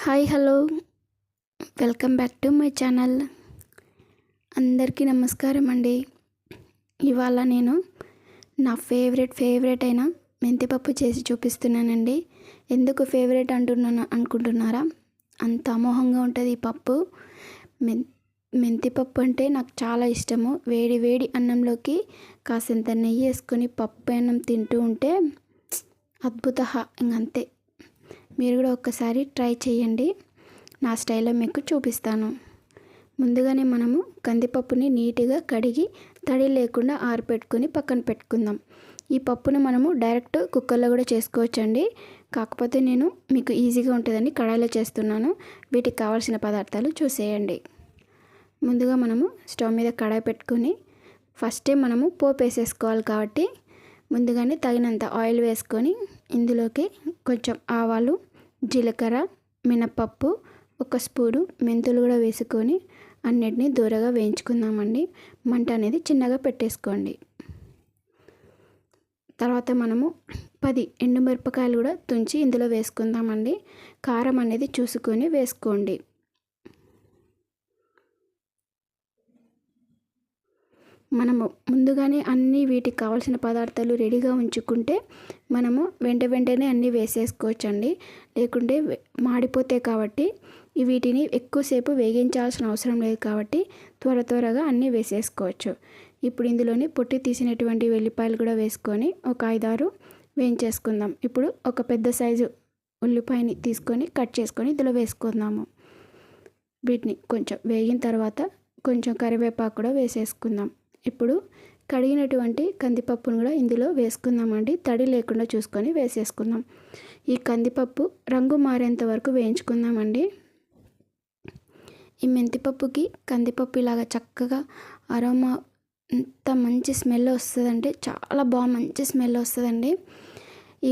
Hi hello welcome back to my channel. అందరికీ నమస్కారం అండి. ఇవాళ నేను నా ఫేవరెట్ అయిన మెంతిపప్పు చేసి చూపిస్తున్నానండి. ఎందుకు ఫేవరెట్ అనుకుంటున్నారా? అంత అమోఘంగా ఉంటుంది ఈ పప్పు. మెంతిపప్పు అంటే నాకు చాలా ఇష్టము. వేడి వేడి అన్నంలోకి కాసింత నెయ్యి వేసుకొని పప్పు అన్నం తింటూ ఉంటే అద్భుత. ఇంకంతే. మీరు కూడా ఒక్కసారి ట్రై చేయండి. నా స్టైల్లో మీకు చూపిస్తాను. ముందుగానే మనము కందిపప్పుని నీట్గా కడిగి తడి లేకుండా ఆరబెట్టుకొని పక్కన పెట్టుకుందాం. ఈ పప్పును మనము డైరెక్ట్ కుక్కర్లో కూడా చేసుకోవచ్చండి. కాకపోతే నేను మీకు ఈజీగా ఉంటుందని కడాయిలో చేస్తున్నాను. వీటికి కావాల్సిన పదార్థాలు చూసేయండి. ముందుగా మనము స్టవ్ మీద కడాయి పెట్టుకొని ఫస్టే మనము పోపు వేసేసుకోవాలి కాబట్టి ముందుగానే తగినంత ఆయిల్ వేసుకొని ఇందులోకి కొంచెం ఆవాలు, జీలకర్ర, మినపప్పు, 1 స్పూను మెంతులు కూడా వేసుకొని అన్నిటినీ దూరగా వేయించుకుందామండి. మంట అనేది చిన్నగా పెట్టేసుకోండి. తర్వాత మనము 10 ఎండుమిరపకాయలు కూడా తుంచి ఇందులో వేసుకుందామండి. కారం అనేది చూసుకొని వేసుకోండి. మనము ముందుగానే అన్నీ వీటికి కావాల్సిన పదార్థాలు రెడీగా ఉంచుకుంటే మనము వెంటనే అన్నీ వేసేసుకోవచ్చండి. లేకుంటే మాడిపోతాయి కాబట్టి వీటిని ఎక్కువసేపు వేగించాల్సిన అవసరం లేదు కాబట్టి త్వరగా అన్నీ వేసేసుకోవచ్చు. ఇప్పుడు ఇందులోని పొట్టి తీసినటువంటి వెల్లిపాయలు కూడా వేసుకొని ఒక 5-6 వేయించేసుకుందాం. ఇప్పుడు ఒక పెద్ద సైజు ఉల్లిపాయని తీసుకొని కట్ చేసుకొని ఇందులో వేసుకుందాము. వీటిని కొంచెం వేగిన తర్వాత కొంచెం కరివేపాకు కూడా వేసేసుకుందాం. ఇప్పుడు కడిగినటువంటి కందిపప్పును కూడా ఇందులో వేసుకుందామండి. తడి లేకుండా చూసుకొని వేసేసుకుందాం. ఈ కందిపప్పు రంగు మారేంత వరకు వేయించుకుందామండి. ఈ మెంతిపప్పుకి కందిపప్పు ఇలాగ చక్కగా అరోమా ఎంత మంచి స్మెల్ వస్తుందంటే చాలా మంచి స్మెల్ వస్తుందండి.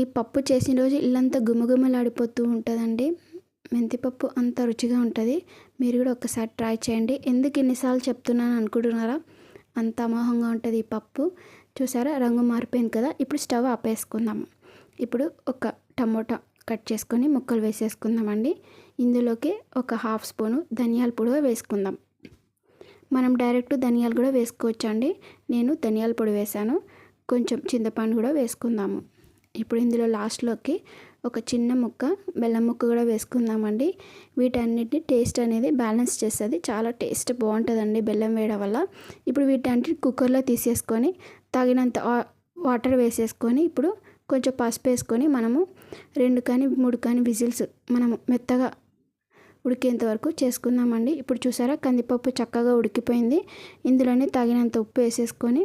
ఈ పప్పు చేసిన రోజు ఇల్లంతా గుమగుమలాడిపోతూ ఉంటుందండి. మెంతిపప్పు అంత రుచిగా ఉంటుంది. మీరు కూడా ఒకసారి ట్రై చేయండి. ఎందుకు ఇన్నిసార్లు చెప్తున్నాను అనుకుంటున్నారా? అంత అమోఘంగా ఉంటుంది ఈ పప్పు. చూసారా, రంగు మారిపోయింది కదా. ఇప్పుడు స్టవ్ ఆపేసుకుందాము. ఇప్పుడు ఒక టమోటా కట్ చేసుకొని ముక్కలు వేసేసుకుందామండి. ఇందులోకి ఒక 1/2 స్పూను ధనియాల పొడి వేసుకుందాం. మనం డైరెక్ట్ ధనియాలు కూడా వేసుకోవచ్చండి. నేను ధనియాల పొడి వేసాను. కొంచెం చింతపండు కూడా వేసుకుందాము. ఇప్పుడు ఇందులో లాస్ట్లోకి ఒక చిన్న ముక్క బెల్లం ముక్క కూడా వేసుకుందామండి. వీటన్నిటిని టేస్ట్ అనేది బ్యాలెన్స్ చేస్తుంది. చాలా టేస్ట్ బాగుంటుందండి బెల్లం వేయడం వల్ల. ఇప్పుడు వీటన్నిటిని కుక్కర్లో తీసేసుకొని తగినంత వాటర్ వేసేసుకొని ఇప్పుడు కొంచెం పసుపు వేసుకొని మనము 2 కానీ 3 కానీ విజిల్స్ మనము మెత్తగా ఉడికేంత వరకు చేసుకుందామండి. ఇప్పుడు చూసారా, కందిపప్పు చక్కగా ఉడికిపోయింది. ఇందులోనే తగినంత ఉప్పు వేసేసుకొని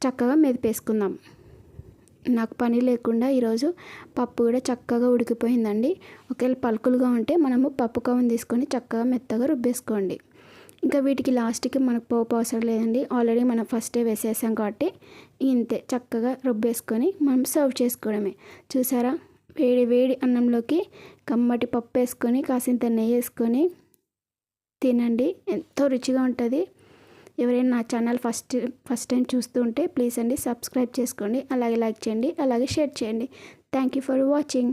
చక్కగా మెదిపేసుకుందాం. నాకు పని లేకుండా ఈరోజు పప్పు కూడా చక్కగా ఉడికిపోయిందండి. ఒకవేళ పలుకులుగా ఉంటే మనము పప్పు కవ్వం తీసుకొని చక్కగా మెత్తగా రుబ్బేసుకోండి. ఇంకా వీటికి లాస్ట్కి మనకు పోపు అవసరం లేదండి. ఆల్రెడీ మనం ఫస్టే వేసేసాం కాబట్టి ఇంతే. చక్కగా రుబ్బేసుకొని మనం సర్వ్ చేసుకోవడమే. చూసారా, వేడి అన్నంలోకి కమ్మటి పప్పు వేసుకొని కాసింత నెయ్యి వేసుకొని తినండి. ఎంతో రుచిగా ఉంటుంది. ఎవరైనా నా ఛానల్ ఫస్ట్ టైం చూస్తూ ఉంటే ప్లీజ్ అండి సబ్స్క్రైబ్ చేసుకోండి. అలాగే లైక్ చేయండి, అలాగే షేర్ చేయండి. Thank you for watching.